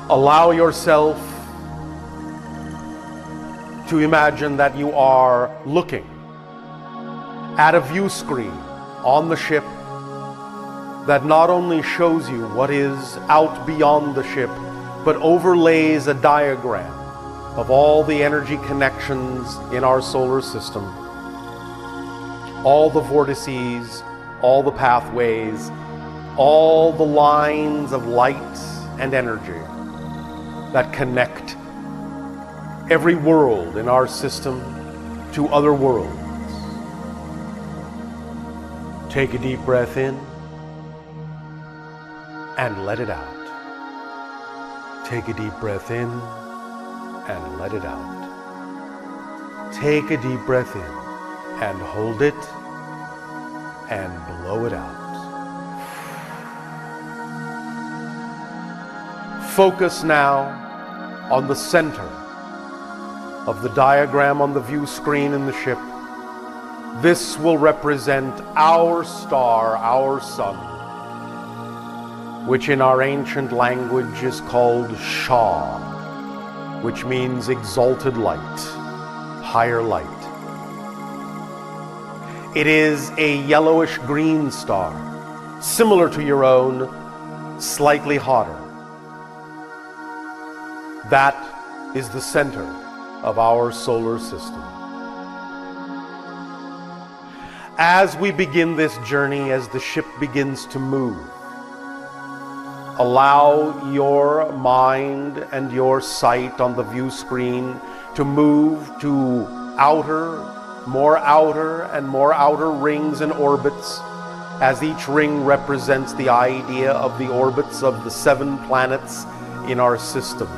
Allow yourself to imagine that you are looking at a view screen on the ship that not only shows you what is out beyond the ship, but overlays a diagram of all the energy connections in our solar system, all the vortices, all the pathways, all the lines of light and energy that connect every world in our system to other worlds. Take a deep breath in and let it out. Take a deep breath in and let it out. Take a deep breath in and hold it and blow it out. Focus now on the center of the diagram on the view screen in the ship. This will represent our star, our sun, which in our ancient language is called Shah, which means exalted light, higher light. It is a yellowish-green star, similar to your own, slightly hotter. That is the center of our solar system. As we begin this journey, as the ship begins to move, allow your mind and your sight on the view screen to move to more outer and more outer rings and orbits, as each ring represents the idea of the orbits of the 7 planets in our system.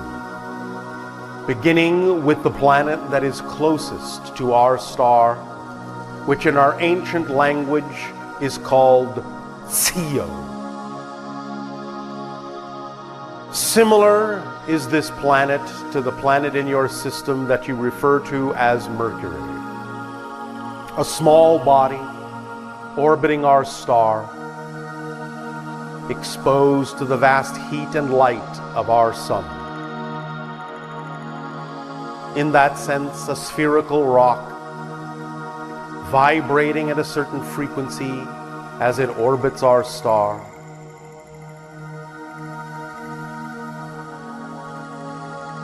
Beginning with the planet that is closest to our star, which in our ancient language is called Sio. Similar is this planet to the planet in your system that you refer to as Mercury. A small body orbiting our star, exposed to the vast heat and light of our sun. In that sense, a spherical rock, vibrating at a certain frequency as it orbits our star.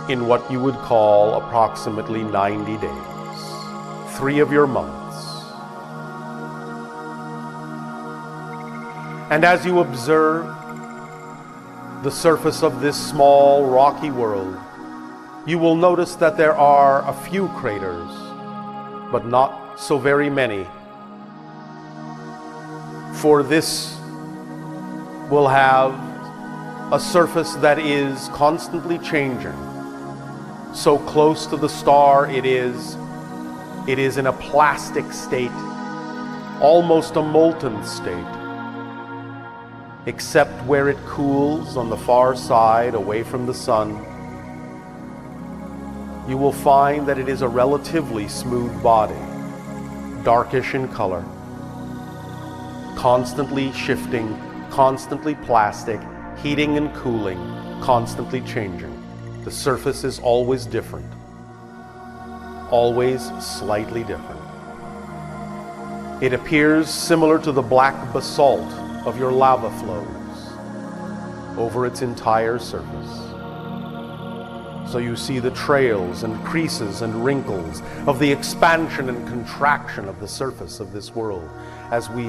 In what you would call approximately 90 days, 3 of your months. And as you observe the surface of this small rocky world, you will notice that there are a few craters, but not so very many. For this will have a surface that is constantly changing. So close to the star it is in a plastic state, almost a molten state, except where it cools on the far side away from the sun. You will find that it is a relatively smooth body, darkish in color, constantly shifting, constantly plastic, heating and cooling, constantly changing. The surface is always different, always slightly different. It appears similar to the black basalt of your lava flows over its entire surface. So you see the trails and creases and wrinkles of the expansion and contraction of the surface of this world as we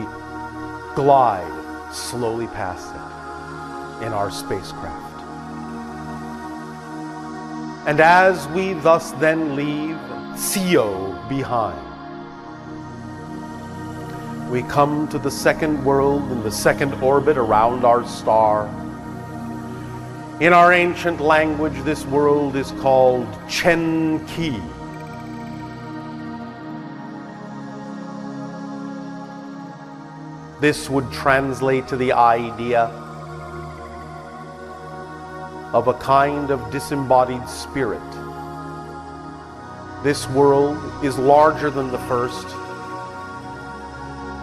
glide slowly past it in our spacecraft. And as we thus then leave Sio behind, we come to the second world in the second orbit around our star. In our ancient language, this world is called Cheni. This would translate to the idea of a kind of disembodied spirit. This world is larger than the first,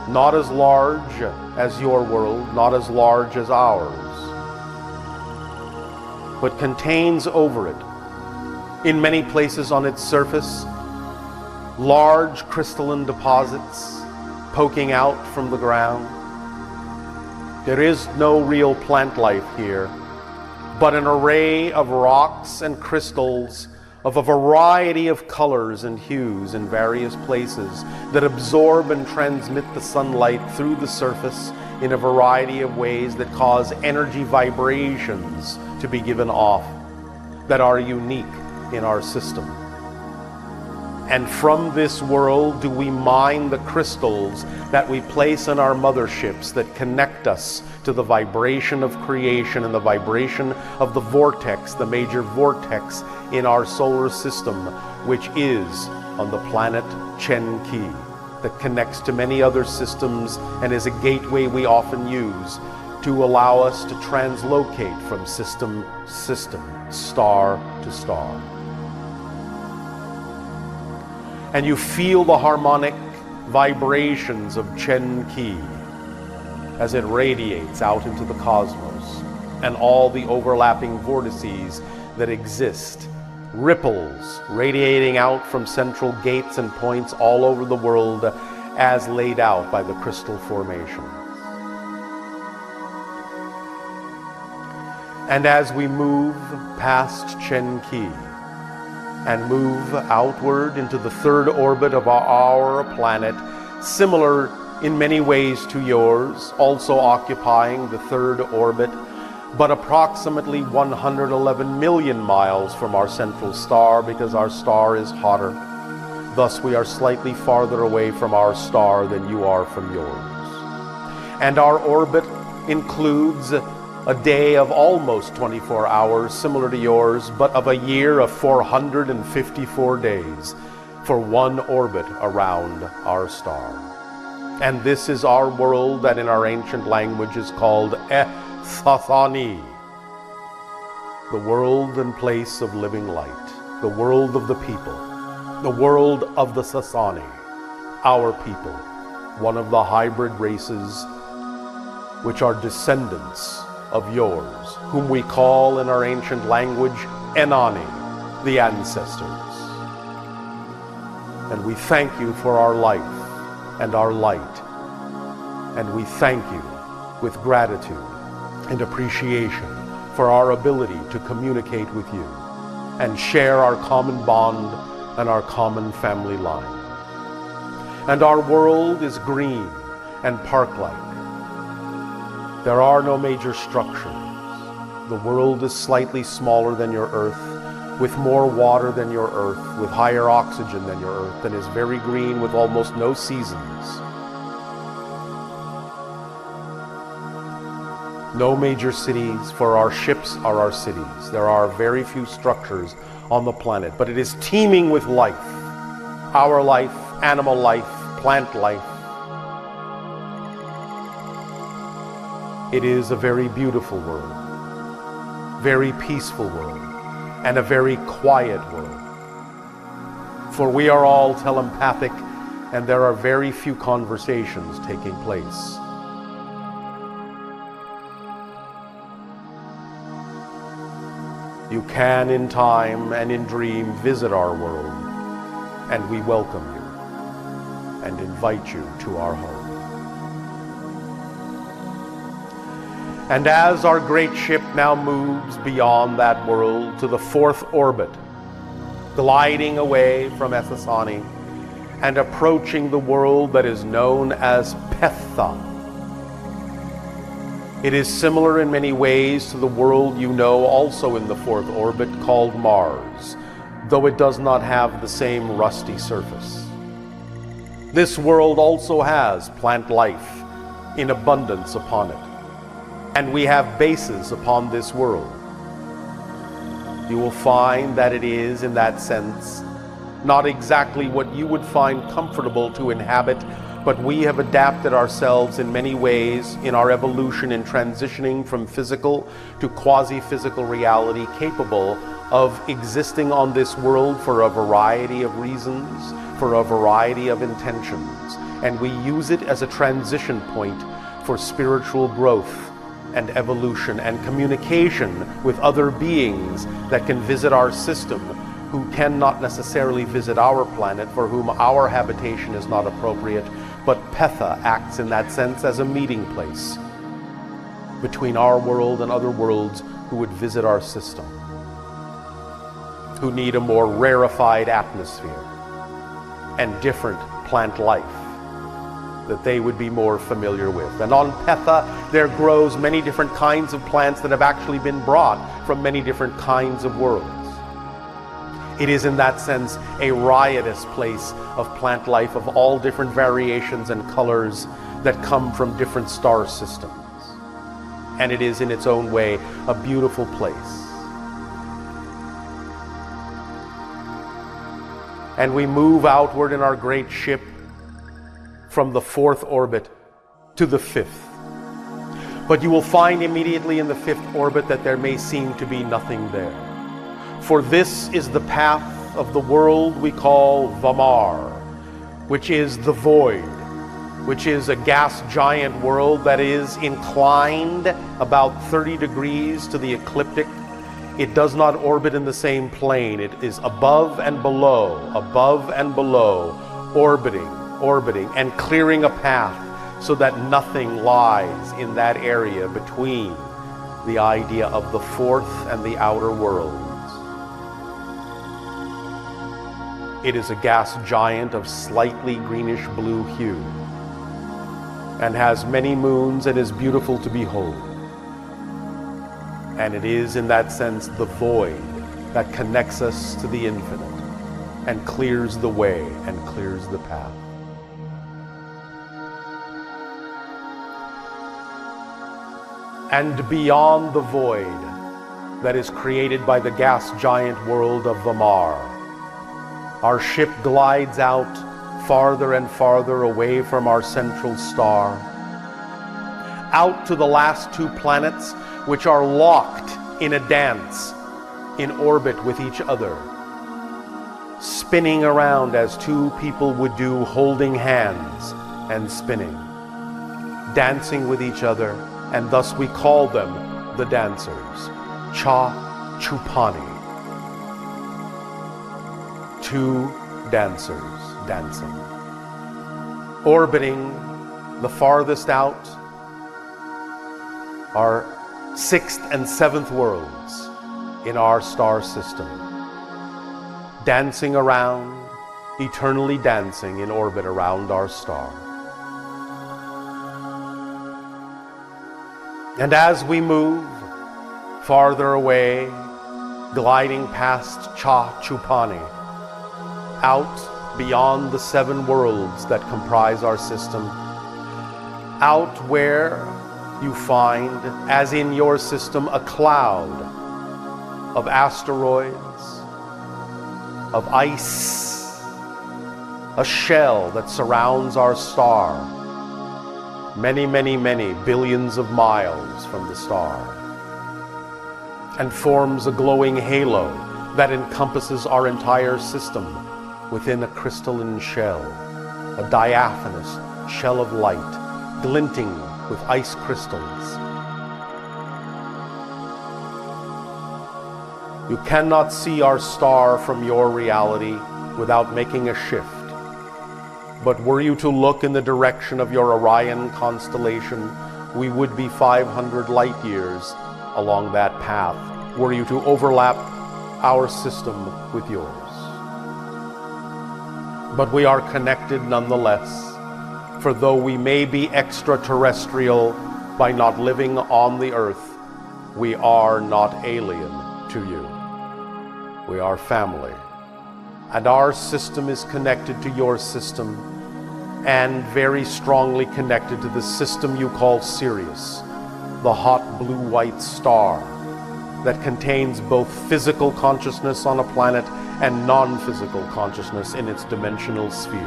not as large as your world, not as large as ours. but contains over it, in many places on its surface, large crystalline deposits poking out from the ground. There is no real plant life here, but an array of rocks and crystals of a variety of colors and hues in various places that absorb and transmit the sunlight through the surface in a variety of ways that cause energy vibrations to be given off that are unique in our system. And from this world do we mine the crystals that we place in our motherships that connect us to the vibration of creation and the vibration of the vortex, the major vortex in our solar system, which is on the planet Cheni, that connects to many other systems and is a gateway we often use to allow us to translocate from system to system, star to star. And you feel the harmonic vibrations of Cheni as it radiates out into the cosmos, and all the overlapping vortices that exist, ripples radiating out from central gates and points all over the world as laid out by the crystal formation. And as we move past Cheni and move outward into the third orbit of our planet, similar in many ways to yours, also occupying the third orbit, but approximately 111 million miles from our central star, because our star is hotter. Thus we are slightly farther away from our star than you are from yours. And our orbit includes a day of almost 24 hours, similar to yours, but of a year of 454 days for one orbit around our star. And this is our world that in our ancient language is called Ethani, the world and place of living light, the world of the people, the world of the Sassani, our people, one of the hybrid races which are descendants of yours, whom we call in our ancient language Ethani, the ancestors. And we thank you for our life and our light, and we thank you with gratitude and appreciation for our ability to communicate with you and share our common bond and our common family line. And our world is green and park-like. There are no major structures. The world is slightly smaller than your Earth, with more water than your Earth, with higher oxygen than your Earth, and is very green with almost no seasons. No major cities, for our ships are our cities. There are very few structures on the planet, but it is teeming with life. Our life, animal life, plant life. It is a very beautiful world, very peaceful world, and a very quiet world. For we are all telepathic, and there are very few conversations taking place. You can, in time and in dream, visit our world, and we welcome you and invite you to our home. And as our great ship now moves beyond that world to the fourth orbit, gliding away from Sassani and approaching the world that is known as Ptha, it is similar in many ways to the world you know also in the fourth orbit called Mars, though it does not have the same rusty surface. This world also has plant life in abundance upon it, and we have bases upon this world. You will find that it is, in that sense, not exactly what you would find comfortable to inhabit, but we have adapted ourselves in many ways in our evolution in transitioning from physical to quasi-physical reality, capable of existing on this world for a variety of reasons, for a variety of intentions. And we use it as a transition point for spiritual growth and evolution and communication with other beings that can visit our system, who cannot necessarily visit our planet, for whom our habitation is not appropriate, but Ptha acts in that sense as a meeting place between our world and other worlds who would visit our system, who need a more rarefied atmosphere and different plant life that they would be more familiar with. And on Ptha, there grows many different kinds of plants that have actually been brought from many different kinds of worlds. It is in that sense a riotous place of plant life of all different variations and colors that come from different star systems. And it is in its own way a beautiful place. And we move outward in our great ship from the 4th orbit to the 5th. But you will find immediately in the 5th orbit that there may seem to be nothing there. For this is the path of the world we call Vamar, which is the void, which is a gas giant world that is inclined about 30 degrees to the ecliptic. It does not orbit in the same plane. It is above and below, orbiting, and clearing a path so that nothing lies in that area between the idea of the 4th and the outer worlds. It is a gas giant of slightly greenish blue hue and has many moons and is beautiful to behold. And it is in that sense the void that connects us to the infinite and clears the way and clears the path. And beyond the void that is created by the gas giant world of Vamar, our ship glides out farther and farther away from our central star, out to the last 2 planets, which are locked in a dance in orbit with each other, spinning around as 2 people would do, holding hands and spinning, dancing with each other, and thus we call them the dancers, Cha-Chupani. 2 dancers dancing, orbiting the farthest out, our 6th and 7th worlds in our star system, dancing around, eternally dancing in orbit around our star. And as we move farther away, gliding past Cha-Chupani, out beyond the 7 worlds that comprise our system, out where you find, as in your system, a cloud of asteroids, of ice, a shell that surrounds our star, many, many, many billions of miles from the star, and forms a glowing halo that encompasses our entire system within a crystalline shell, a diaphanous shell of light, glinting with ice crystals. You cannot see our star from your reality without making a shift. But were you to look in the direction of your Orion constellation, we would be 500 light years along that path, were you to overlap our system with yours. But we are connected nonetheless, for though we may be extraterrestrial by not living on the earth, we are not alien to you. We are family, and our system is connected to your system, and very strongly connected to the system you call Sirius, the hot blue-white star that contains both physical consciousness on a planet and non-physical consciousness in its dimensional sphere,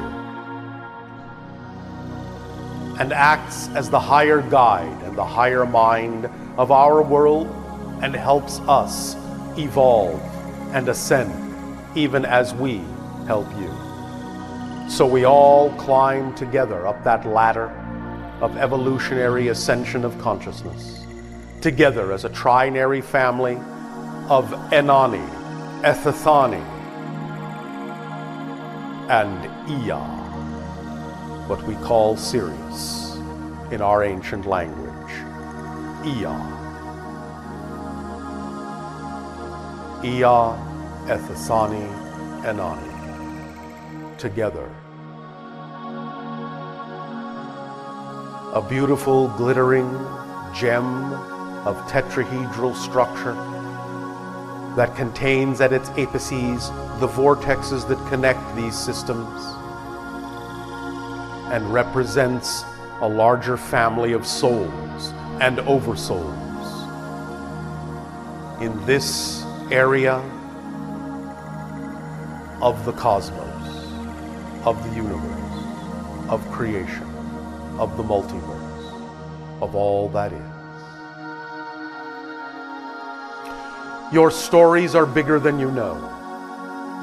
and acts as the higher guide and the higher mind of our world, and helps us evolve and ascend even as we help you. So we all climb together up that ladder of evolutionary ascension of consciousness, together as a trinary family of Ethani, Ethani, and Ea, what we call Sirius in our ancient language, Ea. Ea, Ethani, Ethani, together. A beautiful, glittering gem of tetrahedral structure that contains at its apices the vortexes that connect these systems and represents a larger family of souls and oversouls. In this area of the cosmos, of the universe, of creation, of the multiverse, of all that is. Your stories are bigger than you know,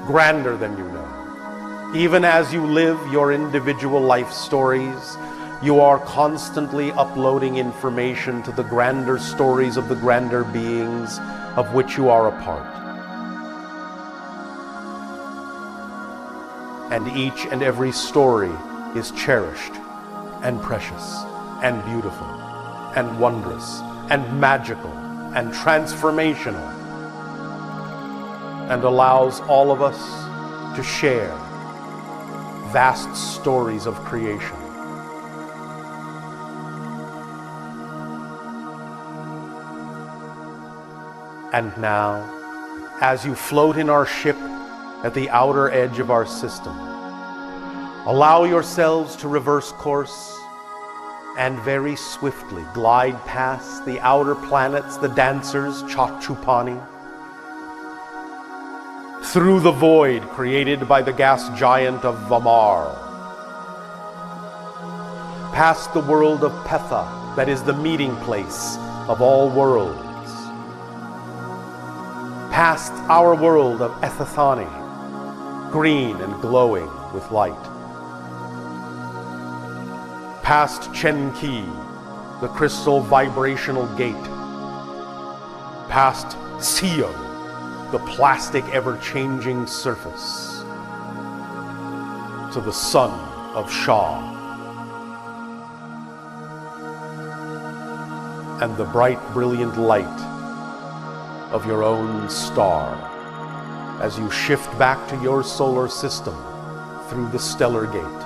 grander than you know. Even as you live your individual life stories, you are constantly uploading information to the grander stories of the grander beings of which you are a part. And each and every story is cherished and precious and beautiful and wondrous and magical and transformational, and allows all of us to share vast stories of creation. And now, as you float in our ship at the outer edge of our system, allow yourselves to reverse course and very swiftly glide past the outer planets, the dancers, Chachupani, through the void created by the gas giant of Vamar, past the world of Ptha, that is the meeting place of all worlds, past our world of Ethani, green and glowing with light, past Cheni, the crystal vibrational gate, past Sio, the plastic ever-changing surface, to the sun of Shah, and the bright, brilliant light of your own star as you shift back to your solar system through the stellar gate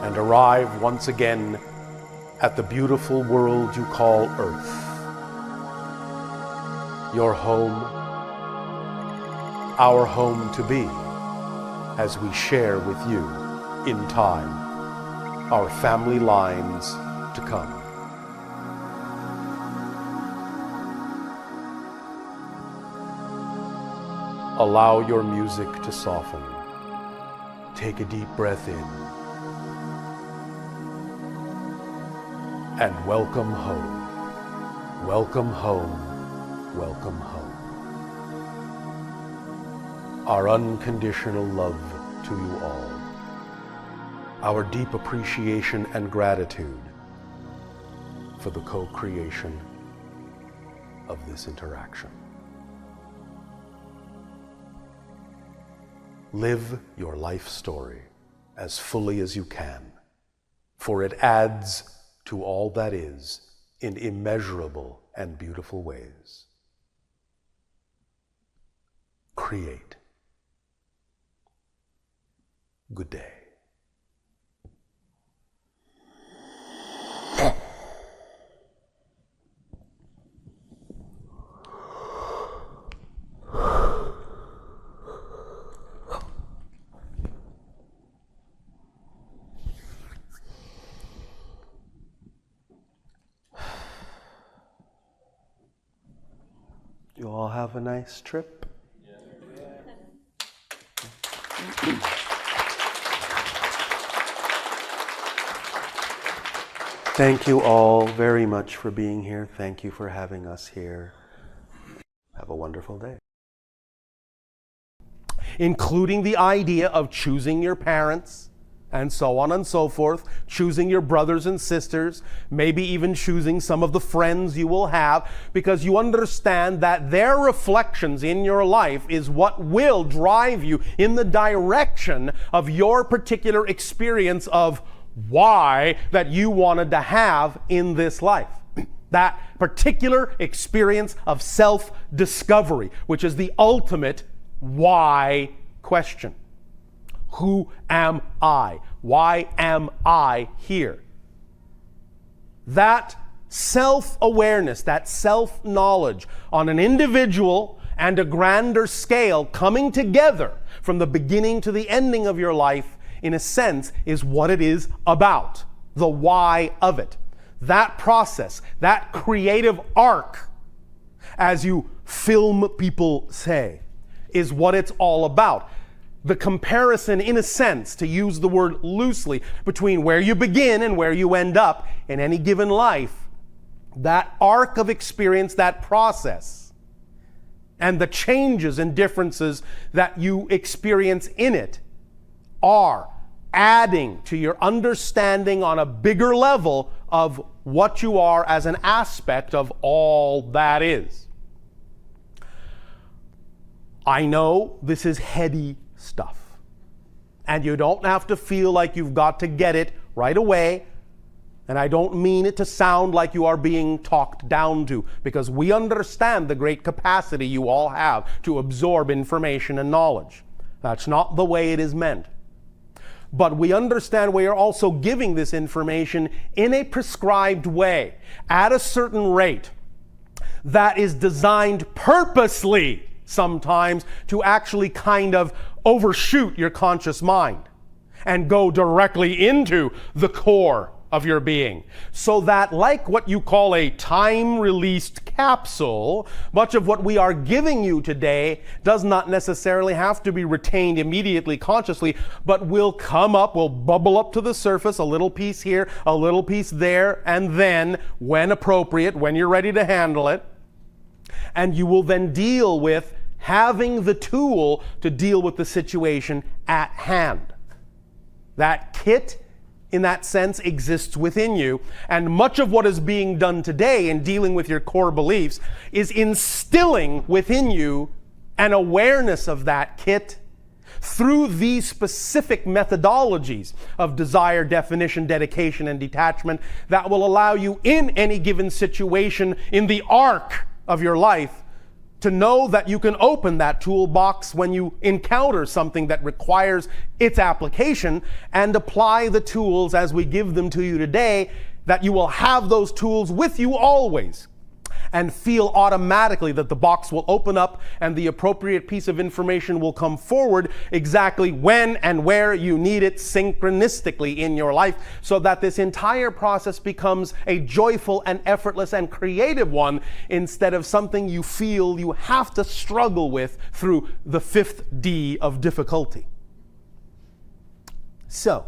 and arrive once again at the beautiful world you call Earth. Your home, our home to be, as we share with you in time our family lines to come. Allow your music to soften. Take a deep breath in. And welcome home. Welcome home. Welcome home. Our unconditional love to you all. Our deep appreciation and gratitude for the co-creation of this interaction. Live your life story as fully as you can, for it adds to all that is in immeasurable and beautiful ways. Create. Good day. You all have a nice trip? Thank you all very much for being here. Thank you for having us here. Have a wonderful day. Including the idea of choosing your parents, and so on and so forth, choosing your brothers and sisters, maybe even choosing some of the friends you will have, because you understand that their reflections in your life is what will drive you in the direction of your particular experience of why that you wanted to have in this life. That particular experience of self-discovery, which is the ultimate why question. Who am I? Why am I here? That self-awareness, that self-knowledge on an individual and a grander scale coming together from the beginning to the ending of your life, in a sense, is what it is about. The why of it. That process, that creative arc, as you film people say, is what it's all about. The comparison, in a sense, to use the word loosely, between where you begin and where you end up in any given life, that arc of experience, that process, and the changes and differences that you experience in it are adding to your understanding on a bigger level of what you are as an aspect of all that is. I know this is heady stuff, and you don't have to feel like you've got to get it right away, and I don't mean it to sound like you are being talked down to, because we understand the great capacity you all have to absorb information and knowledge. That's not the way it is meant. But we understand we are also giving this information in a prescribed way, at a certain rate, that is designed purposely sometimes to actually kind of overshoot your conscious mind and go directly into the core of your being. So that, like what you call a time-released capsule, much of what we are giving you today does not necessarily have to be retained immediately consciously, but will come up, will bubble up to the surface, a little piece here, a little piece there, and then, when appropriate, when you're ready to handle it, and you will then deal with having the tool to deal with the situation at hand. That kit, in that sense, exists within you. And much of what is being done today in dealing with your core beliefs is instilling within you an awareness of that kit through these specific methodologies of desire, definition, dedication, and detachment that will allow you in any given situation in the arc of your life to know that you can open that toolbox when you encounter something that requires its application and apply the tools as we give them to you today, that you will have those tools with you always and feel automatically that the box will open up and the appropriate piece of information will come forward exactly when and where you need it synchronistically in your life, so that this entire process becomes a joyful and effortless and creative one instead of something you feel you have to struggle with through the 5th D of difficulty. So,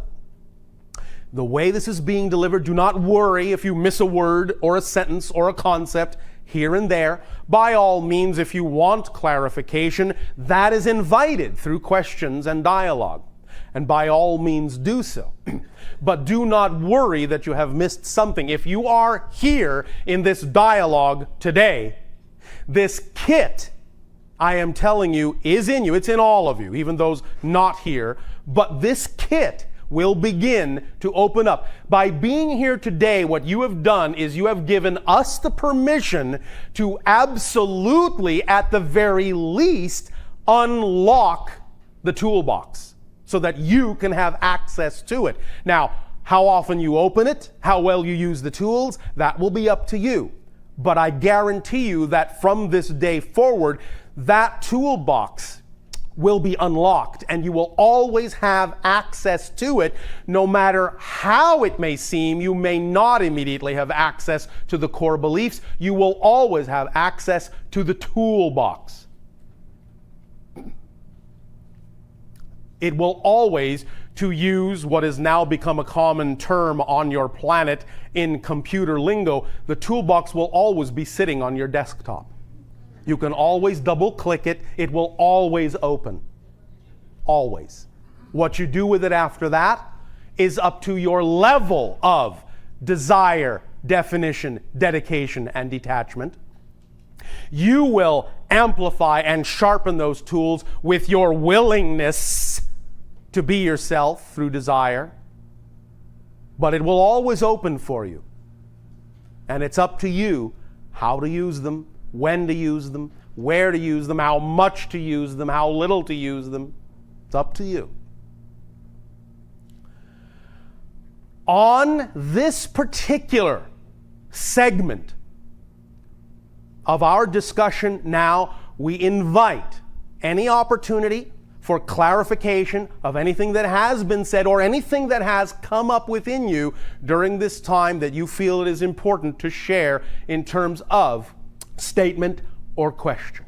the way this is being delivered, do not worry if you miss a word or a sentence or a concept here and there. By all means, if you want clarification, that is invited through questions and dialogue. And by all means do so. But do not worry that you have missed something. If you are here in this dialogue today, this kit, I am telling you, is in you. It's in all of you, even those not here. But this kit will begin to open up. By being here today, what you have done is you have given us the permission to absolutely, at the very least, unlock the toolbox so that you can have access to it. Now, how often you open it, how well you use the tools, that will be up to you. But I guarantee you that from this day forward, that toolbox will be unlocked, and you will always have access to it. No matter how it may seem, you may not immediately have access to the core beliefs. You will always have access to the toolbox. It will always, to use what has now become a common term on your planet in computer lingo, the toolbox will always be sitting on your desktop. You can always double click it. It will always open. Always. What you do with it after that is up to your level of desire, definition, dedication, and detachment. You will amplify and sharpen those tools with your willingness to be yourself through desire. But it will always open for you. And it's up to you how to use them, when to use them, where to use them, how much to use them, how little to use them. It's up to you. On this particular segment of our discussion now, we invite any opportunity for clarification of anything that has been said or anything that has come up within you during this time that you feel it is important to share in terms of statement or question.